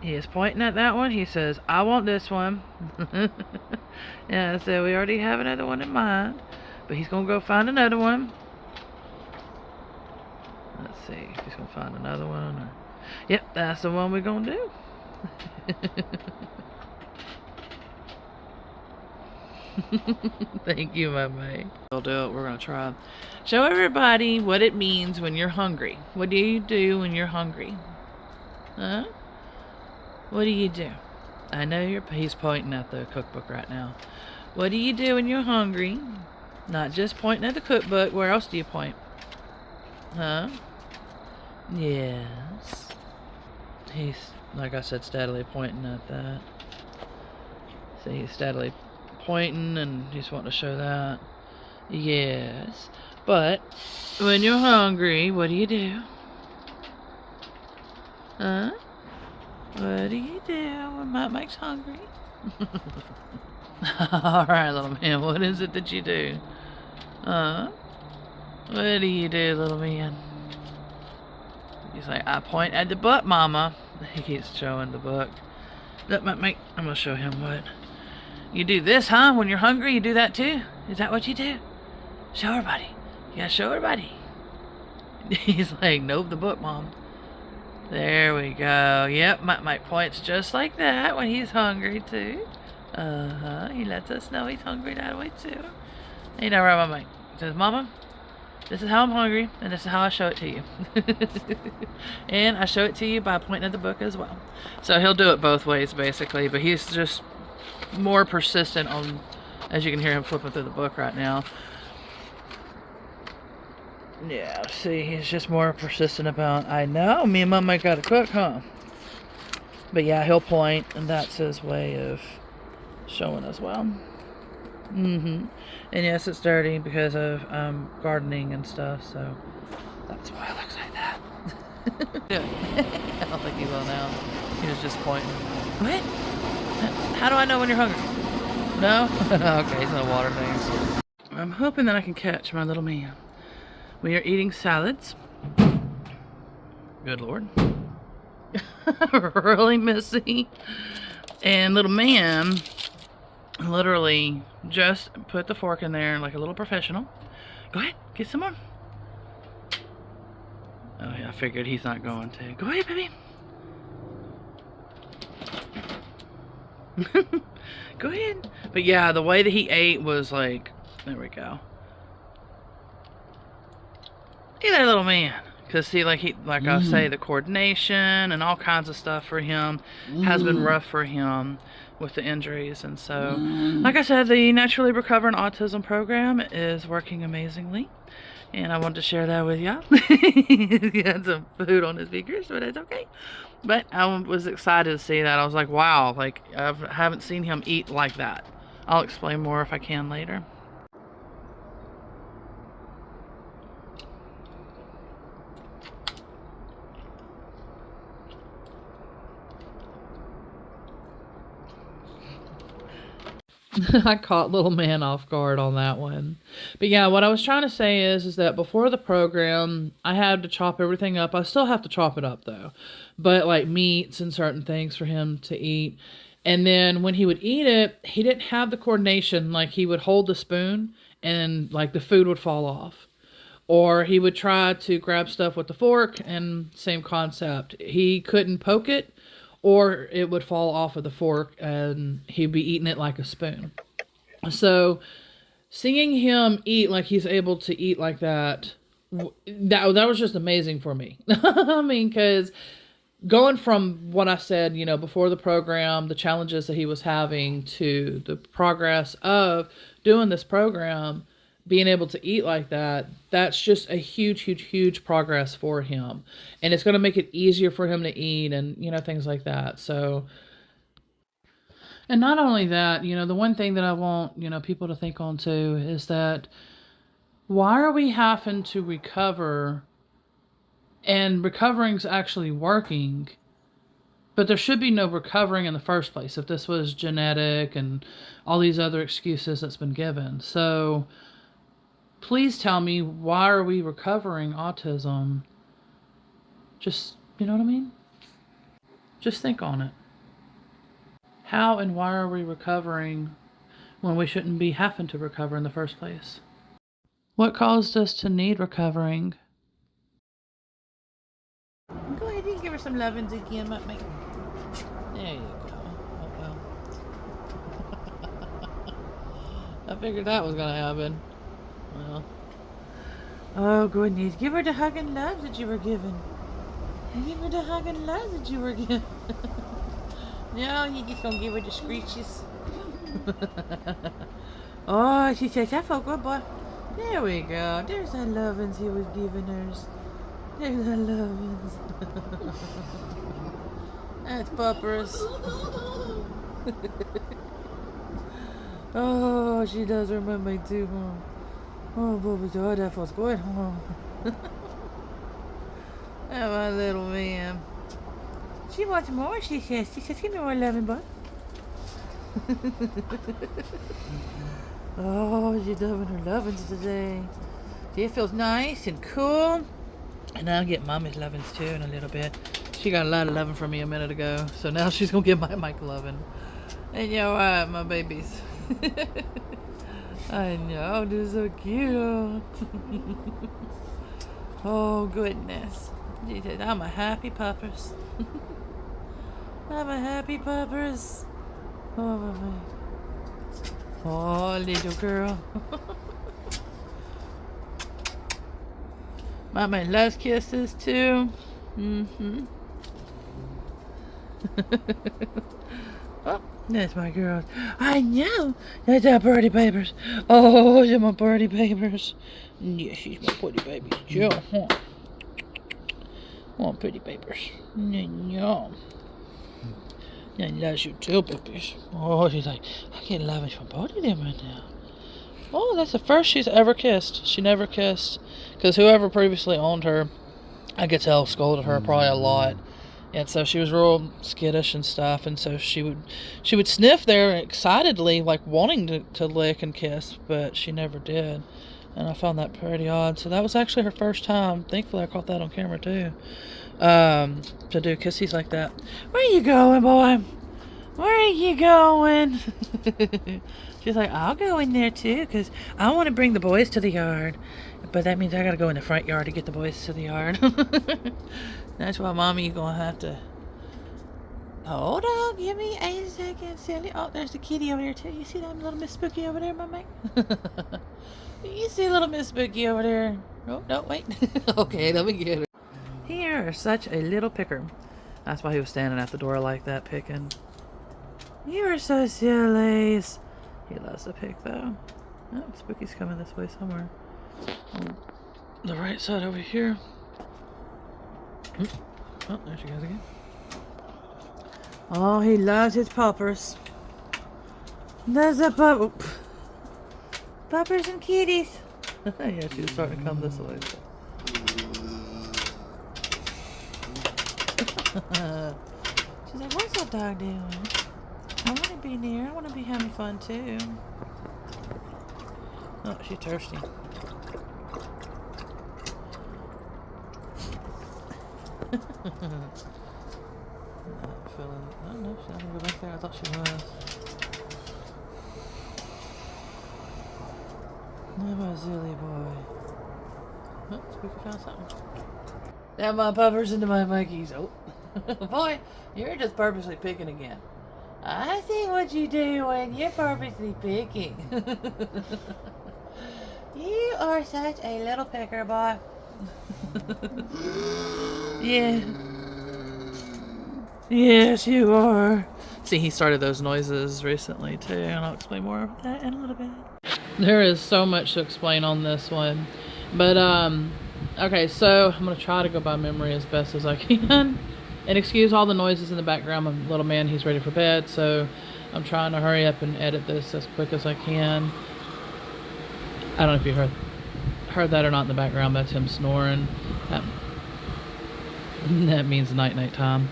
He is pointing at that one. He says, I want this one. And I said, we already have another one in mind. But he's going to go find another one. Let's see if he's going to find another one. Or... Yep, that's the one we're going to do. Thank you, my man. We'll do it. We're going to try. Show everybody what it means when you're hungry. What do you do when you're hungry? Huh? What do you do? I know he's pointing at the cookbook right now. What do you do when you're hungry? Not just pointing at the cookbook. Where else do you point? Huh? Yes. He's, like I said, steadily pointing at that. See, he's steadily pointing and he's wanting to show that. Yes. But when you're hungry, what do you do? Huh? What do you do when Mike's hungry? Alright, little man, what is it that you do? What do you do, little man? He's like, I point at the book, Mama. He keeps showing the book. Look, Mike, I'm gonna show him what. You do this, huh? When you're hungry, you do that too? Is that what you do? Show everybody. You gotta show everybody. He's like, nope, the book, Mom. There we go. Yep, Mike points just like that when he's hungry too. He lets us know he's hungry that way too. Ain't that right, Mike? He says, Mama, this is how I'm hungry, and this is how I show it to you. And I show it to you by pointing at the book as well. So he'll do it both ways, basically, but he's just more persistent on, as you can hear him flipping through the book right now. Yeah, see, he's just more persistent about, I know, me and Mama gotta cook, huh? But yeah, he'll point, and that's his way of showing as well. And yes, it's dirty because of gardening and stuff, so that's why it looks like that. I don't think he will now. He was just pointing. What? How do I know when you're hungry? No? Okay, he's gonna water things. I'm hoping that I can catch my little man. We are eating salads. Good Lord. Really messy. And little man literally just put the fork in there like a little professional. Go ahead, get some more. Oh yeah, I figured he's not going to. Go ahead, baby. Go ahead. But yeah, the way that he ate was like, there we go. Hey there, little man. Because see, like I say, the coordination and all kinds of stuff for him has been rough for him with the injuries. And so, like I said, the Naturally Recovering Autism program is working amazingly. And I wanted to share that with y'all. He had some food on his fingers, but it's okay. But I was excited to see that. I was like, wow, like I haven't seen him eat like that. I'll explain more if I can later. I caught little man off guard on that one. But yeah, what I was trying to say is that before the program, I had to chop everything up. I still have to chop it up though. But like meats and certain things for him to eat. And then when he would eat it, he didn't have the coordination. Like he would hold the spoon and like the food would fall off. Or he would try to grab stuff with the fork and same concept. He couldn't poke it or it would fall off of the fork and he'd be eating it like a spoon. So seeing him eat like he's able to eat like that, that was just amazing for me. I mean, because going from what I said, you know, before the program, the challenges that he was having to the progress of doing this program, being able to eat like that, that's just a huge, huge, huge progress for him. And it's going to make it easier for him to eat and, you know, things like that. So, and not only that, you know, the one thing that I want, you know, people to think on too is that why are we having to recover and recovering's actually working, but there should be no recovering in the first place if this was genetic and all these other excuses that's been given. So, please tell me, why are we recovering autism? Just, you know what I mean? Just think on it. How and why are we recovering when we shouldn't be having to recover in the first place? What caused us to need recovering? Go ahead and give her some lovins again, mate. There you go. Oh, well. I figured that was going to happen. Well. Oh, goodness. Give her the hug and love that you were given. Give her the hug and love that you were given. No, you just going to give her the screeches. Oh, she says, I felt good, boy. There we go. There's the lovins he was giving hers. There's the lovins. That's puppers. Oh, she does remember me too, huh? Oh, Bubba, oh, that feels good, huh? Oh, my little man. She wants more, she says. She says, give me more loving, bud. Oh, she's loving her lovins today. It feels nice and cool. And I'll get Mommy's lovins too in a little bit. She got a lot of loving from me a minute ago. So now she's going to get my mic loving. And you're right, my babies. I know, they're so cute. Oh, goodness. She said, I'm a happy puppers. I'm a happy puppers. Oh, my. Oh, little girl. Mama loves kisses too. Mm-hmm. Oh, that's my girls. I know. That's our birdie papers. Oh, they're my birdie papers. Yeah, she's my pretty baby. Joe, huh? Oh, pretty papers. Yeah. I love you too, babies. Oh, she's like, I get loving from both of them right now. Oh, that's the first she's ever kissed. She never kissed. Because whoever previously owned her, I could tell, scolded her probably a lot. And so she was real skittish and stuff. And so she would sniff there excitedly, like wanting to lick and kiss. But she never did. And I found that pretty odd. So that was actually her first time. Thankfully, I caught that on camera too. To do kissies like that. Where are you going, boy? Where are you going? She's like, I'll go in there too, because I want to bring the boys to the yard. But that means I got to go in the front yard to get the boys to the yard. That's why, Mommy, you're going to have to... Hold on, give me a second, silly. Oh, there's the kitty over there too. You see that little Miss Spooky over there, my mate? You see little Miss Spooky over there? Oh, no, wait. Okay, let me get her. You're such a little picker. That's why he was standing at the door like that, picking. You're so silly. He loves to pick, though. Oh, Spooky's coming this way somewhere. On the right side over here. Oh, there she goes again. Oh, he loves his puppers. There's a puppers and kitties. Yeah, she's starting to come this way. She's like, what's that dog doing? I want to be near. I want to be having fun too. Oh, she's thirsty. Oh no, she's not gonna go back there. I thought she was. No, my silly boy. Oh, Spooky found something. Now my puppers into my monkeys. Oh, boy, you're just purposely picking again. I see what you do when you're purposely picking. You are such a little picker, boy. Yeah. Yes, you are. See, he started those noises recently too, and I'll explain more of that in a little bit. There is so much to explain on this one. But, okay, so I'm going to try to go by memory as best as I can. And excuse all the noises in the background. My little man, he's ready for bed, so I'm trying to hurry up and edit this as quick as I can. I don't know if you heard that or not in the background. That's him snoring. That means night time.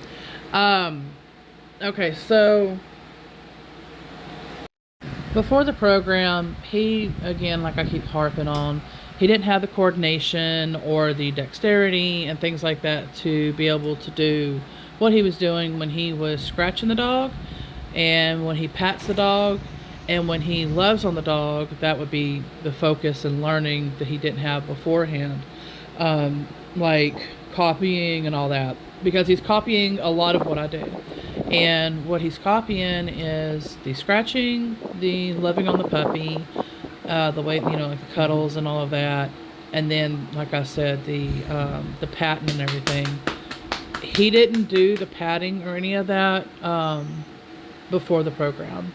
Okay, so before the program, he, again, like I keep harping on, he didn't have the coordination or the dexterity and things like that to be able to do what he was doing when he was scratching the dog, and when he pats the dog, and when he loves on the dog. That would be the focus and learning that he didn't have beforehand, like copying and all that, because he's copying a lot of what I do. And what he's copying is the scratching, the loving on the puppy, the way, like the cuddles and all of that, and then, like I said, the patting and everything. He didn't do the patting or any of that before the program.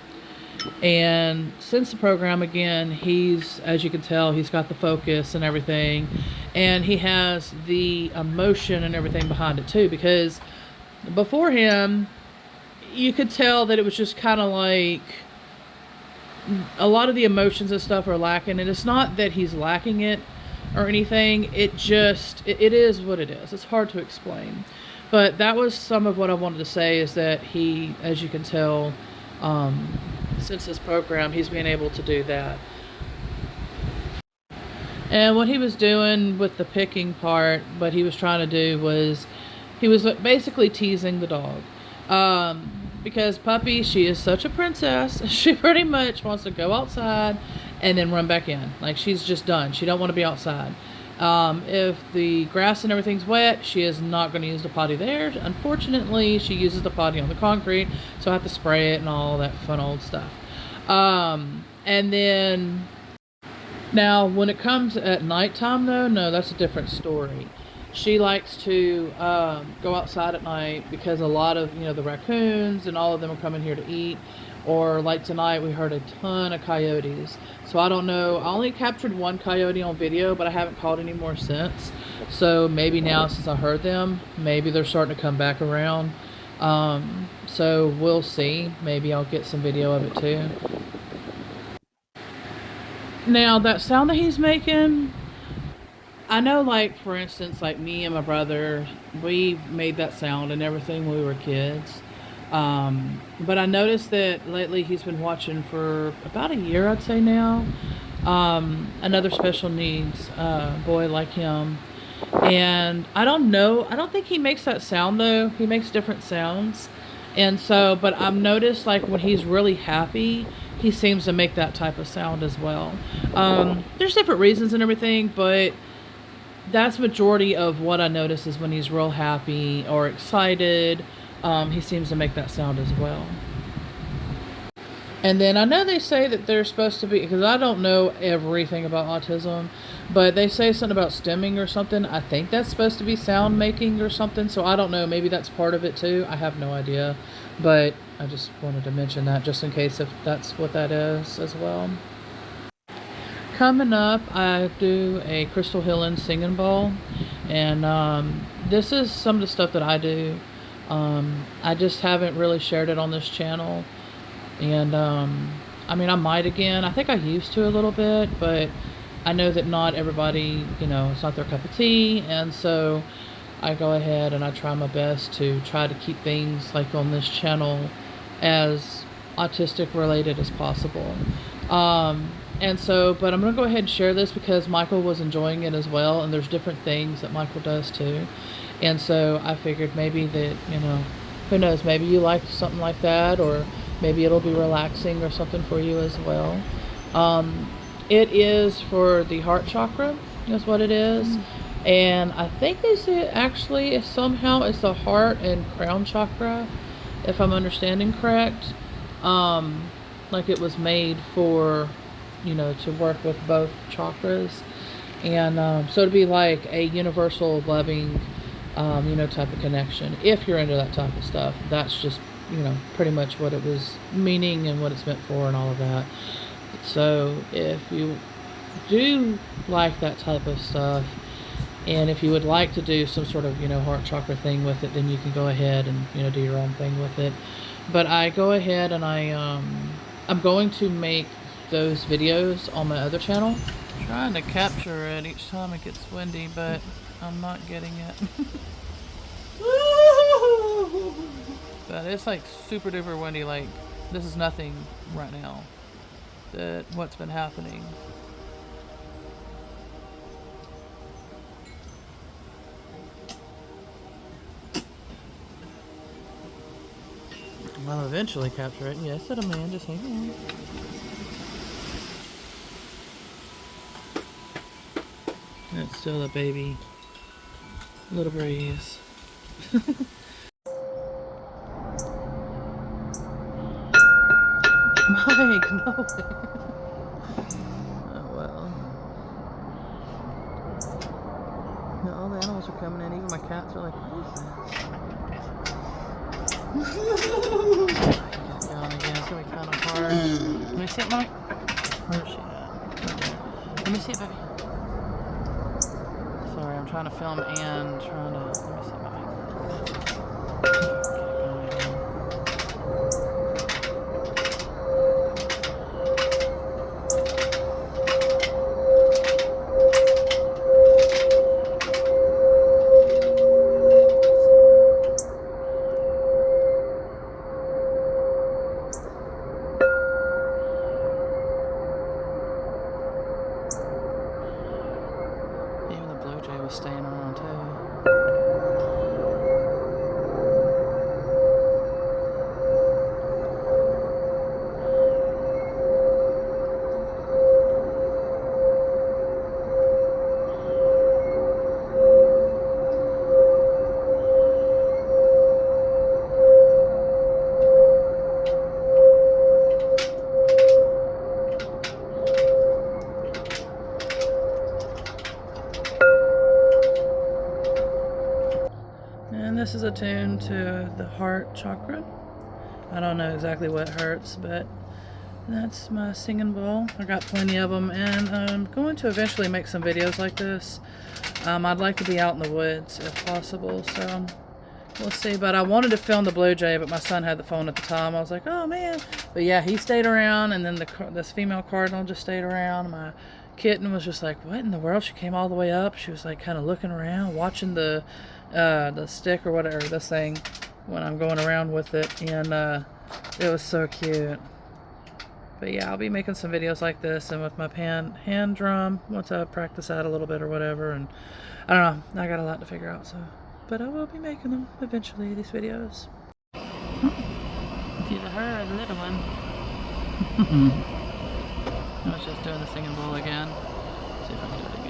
And since the program, again, he's, as you can tell, he's got the focus and everything, and he has the emotion and everything behind it too, because before him, you could tell that it was just kind of like a lot of the emotions and stuff are lacking. And it's not that he's lacking it or anything, it is what it is. It's hard to explain, but that was some of what I wanted to say, is that he, as you can tell, since this program, he's been able to do that. And what he was doing with the picking part, what he was trying to do was, he was basically teasing the dog. Because Puppy, she is such a princess. She pretty much wants to go outside and then run back in. Like, she's just done. She don't want to be outside. If the grass and everything's wet, she is not going to use the potty there. Unfortunately, she uses the potty on the concrete, so I have to spray it and all that fun old stuff. And then, now, when it comes at nighttime, though, no, that's a different story. She likes to go outside at night because a lot of, the raccoons and all of them are coming here to eat. Or like tonight, we heard a ton of coyotes. So I don't know. I only captured one coyote on video, but I haven't caught any more since. So maybe now, since I heard them, maybe they're starting to come back around. So we'll see. Maybe I'll get some video of it too. Now, that sound that he's making, I know, like, for instance, like me and my brother, we made that sound and everything when we were kids. But I noticed that lately he's been watching for about a year, I'd say now, another special needs boy like him. And I don't know, I don't think he makes that sound though. He makes different sounds. And so, but I've noticed, like, when he's really happy, he seems to make that type of sound as well. There's different reasons and everything, but that's majority of what I notice is when he's real happy or excited, he seems to make that sound as well. And then I know they say that they're supposed to be, because I don't know everything about autism, but they say something about stimming or something. I think that's supposed to be sound making or something, so I don't know. Maybe that's part of it too. I have no idea, but I just wanted to mention that just in case if that's what that is as well. Coming up, I do a crystal healing singing bowl, and this is some of the stuff that I do. I just haven't really shared it on this channel, and I mean, I might again. I think I used to a little bit, but I know that not everybody, it's not their cup of tea, and so I go ahead and I try my best to try to keep things like on this channel as autistic related as possible. And so, but I'm going to go ahead and share this because Michael was enjoying it as well, and there's different things that Michael does too. And so I figured maybe that, who knows, maybe you like something like that, or maybe it'll be relaxing or something for you as well. It is for the heart chakra, is what it is. And I think they say actually somehow it's the heart and crown chakra, if I'm understanding correct. Like it was made for, to work with both chakras. And so to be like a universal loving, type of connection. If you're into that type of stuff, that's just, pretty much what it was meaning and what it's meant for and all of that. So if you do like that type of stuff, and if you would like to do some sort of, heart chakra thing with it, then you can go ahead and, do your own thing with it. But I go ahead and I'm going to make those videos on my other channel. I'm trying to capture it each time it gets windy, but I'm not getting it. But it's like super duper windy. Like, this is nothing right now. What's been happening. I'll eventually capture it. Yes, it'll man. Just hang on. It's still a baby. Little breeze. Mike, no way. Oh well. Yeah, all the animals are coming in. Even my cats are like, what is this? Get going again. It's gonna be kind of hard. Let me see it, Mike. Where's she at? Right there. Let me see it, baby. Sorry, I'm trying to film and trying to. Let me see it, baby. Get it going again. Even the blue jay was staying around too. And this is attuned to the heart chakra. I don't know exactly what hurts, but that's my singing bowl. I got plenty of them, and I'm going to eventually make some videos like this. I'd like to be out in the woods if possible, so we'll see. But I wanted to film the blue jay, but my son had the phone at the time. I was like, oh man. But yeah, he stayed around, and then this female cardinal just stayed around. My kitten was just like, what in the world? She came all the way up. She was like kind of looking around, watching the stick or whatever, this thing, when I'm going around with it, and it was so cute. But yeah, I'll be making some videos like this, and with my hand drum once I practice that a little bit or whatever. And I don't know, I got a lot to figure out, so, but I will be making them eventually, these videos. It's either her or the little one. I was just doing the singing bowl again. See if I can do it again.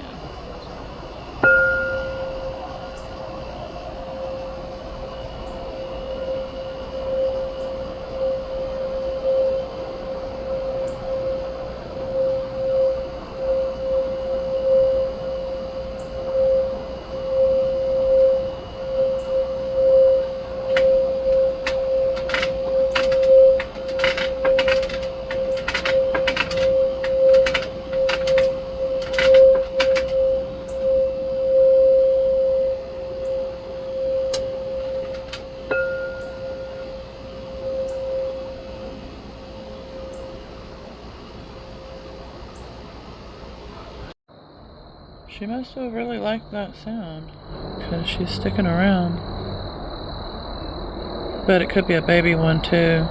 She must have really liked that sound, because she's sticking around. But it could be a baby one too,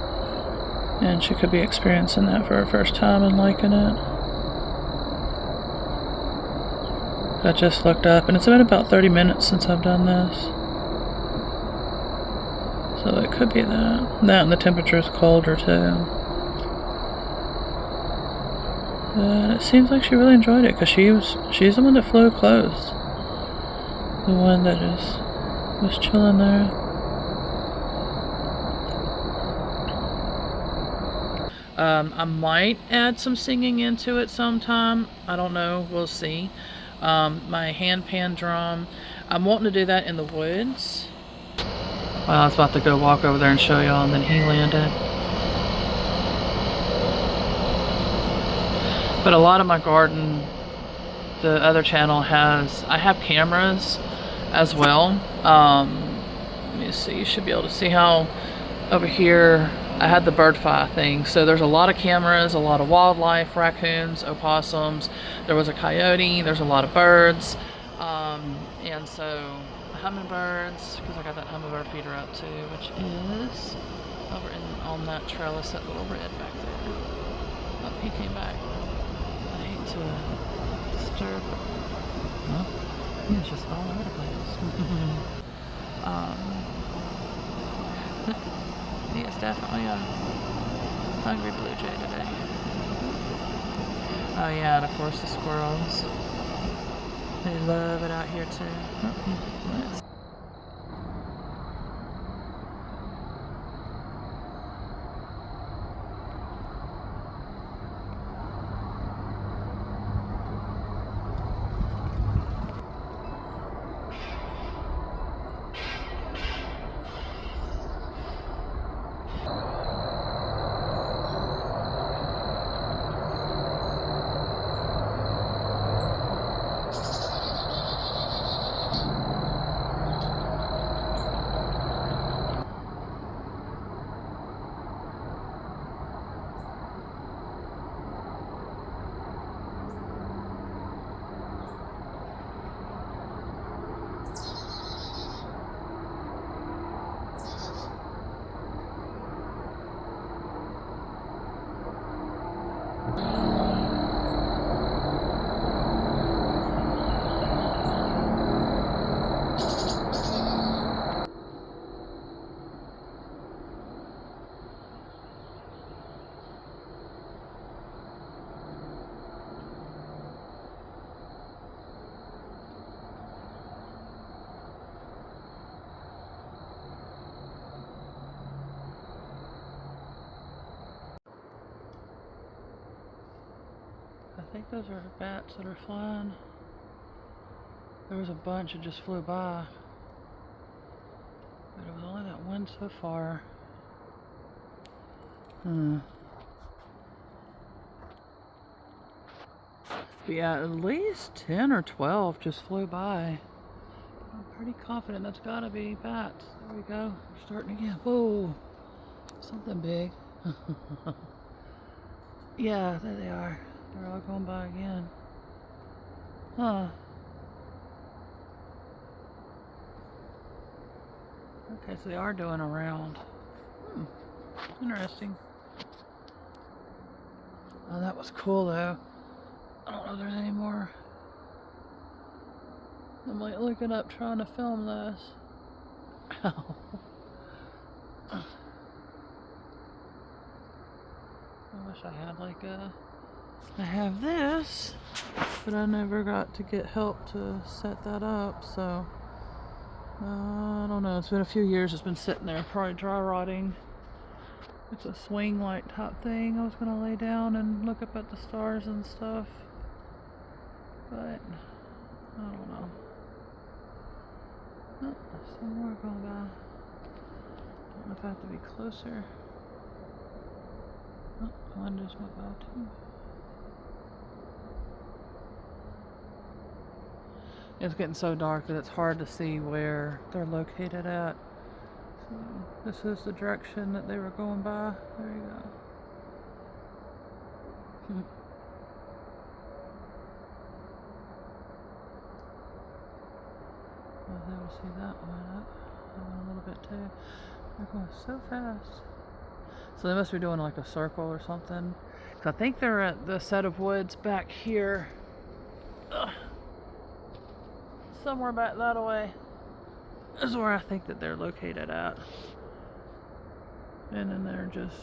and she could be experiencing that for her first time and liking it. I just looked up, and it's been about 30 minutes since I've done this. So it could be that. That and the temperature is colder too. But it seems like she really enjoyed it, because she's the one that flew close. The one that was chilling there. I might add some singing into it sometime. I don't know. We'll see. My hand pan drum, I'm wanting to do that in the woods. Well, I was about to go walk over there and show y'all, and then he landed. But a lot of my garden, the other channel I have cameras as well. Let me see, you should be able to see how over here I had the bird fi thing. So there's a lot of cameras, a lot of wildlife, raccoons, opossums. There was a coyote, there's a lot of birds. And so hummingbirds, because I got that hummingbird feeder up too, which is over on that trellis, that little red back there. Oh, he came back. I hate to disturb. Huh? He's just all over the place. He has definitely a hungry blue jay today. Oh yeah, and of course the squirrels. They love it out here too. Let's I think those are bats that are flying. There was a bunch that just flew by. But it was only that one so far. But yeah, at least 10 or 12 just flew by. I'm pretty confident that's gotta be bats. There we go. We're starting again. Whoa! Something big. Yeah, there they are. They're all going by again. Huh. Okay, so they are doing a round. Interesting. Oh, that was cool though. I don't know if there's any more. I'm like looking up trying to film this. Ow. I wish I had like I have this, but I never got to get help to set that up, so I don't know. It's been a few years. It's been sitting there, probably dry rotting. It's a swing light type thing. I was gonna lay down and look up at the stars and stuff, but I don't know. Oh, some more going by. Don't know if I have to be closer. Oh, one just went by too. It's getting so dark that it's hard to see where they're located at. So this is the direction that they were going by. There you go. I was able to see that one up. That one a little bit too. They're going so fast. So they must be doing like a circle or something. 'Cause I think they're at the set of woods back here. Ugh. Somewhere back that way is where I think that they're located at. And then they're just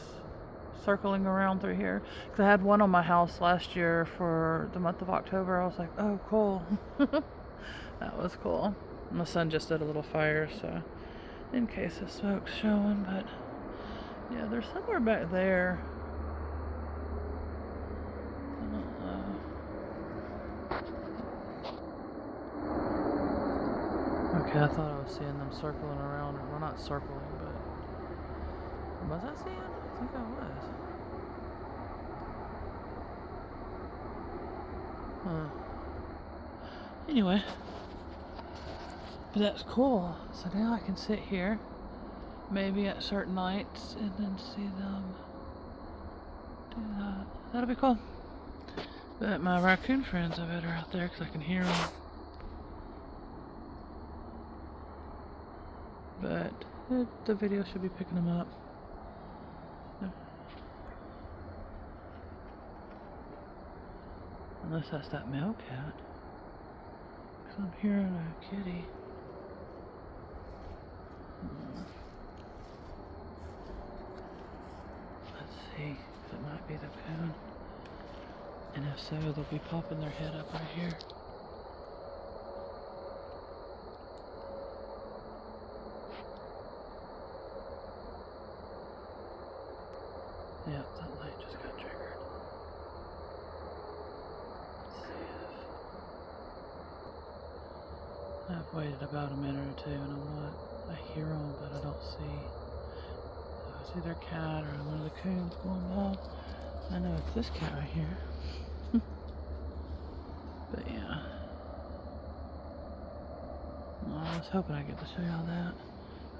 circling around through here. Because I had one on my house last year for the month of October. I was like, oh, cool. That was cool. My son just did a little fire, so in case the smoke's showing, but yeah, they're somewhere back there. I don't know. Okay, I thought I was seeing them circling around, or well, not circling, but was I seeing? I think I was. Anyway, but that's cool. So now I can sit here, maybe at certain nights, and then see them do that. That'll be cool. But my raccoon friends, I bet, are out there because I can hear them. But the video should be picking them up. Unless that's that male cat. Because I'm hearing a kitty. be the coon. And if so, they'll be popping their head up right here. Yep, that light just got triggered. Let's see if... I've waited about a minute or two and I hear them, but I don't see. So it's either a cat or one of the coons going by. I know it's this cat right here. But yeah. Well, I was hoping I get to show y'all that.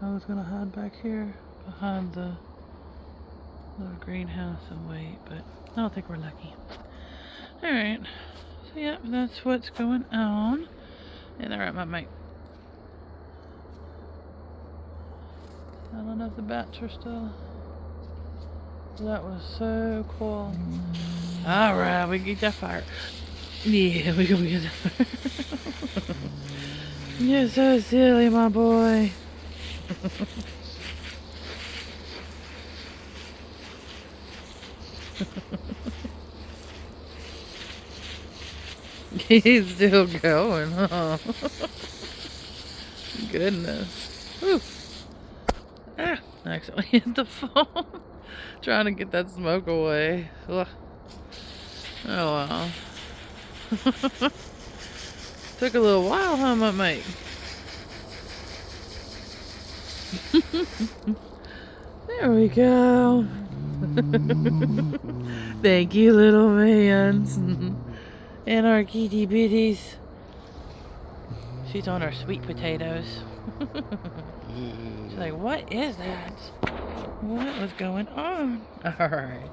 I was gonna hide back here behind the greenhouse and wait, but I don't think we're lucky. Alright. So yeah, that's what's going on. And they're at my mic. I don't know if the bats are still. That was so cool. Alright, we get that fire. Yeah, we gonna get that fire. You're so silly, my boy. He's still going, huh? Goodness. Whew. Ah, actually hit the phone. Trying to get that smoke away. Ugh. Oh wow. Took a little while, huh, my mate? There we go. Thank you, little mans. And our kitty bitties. She's on her sweet potatoes. She's like, what is that? What was going on? Alright.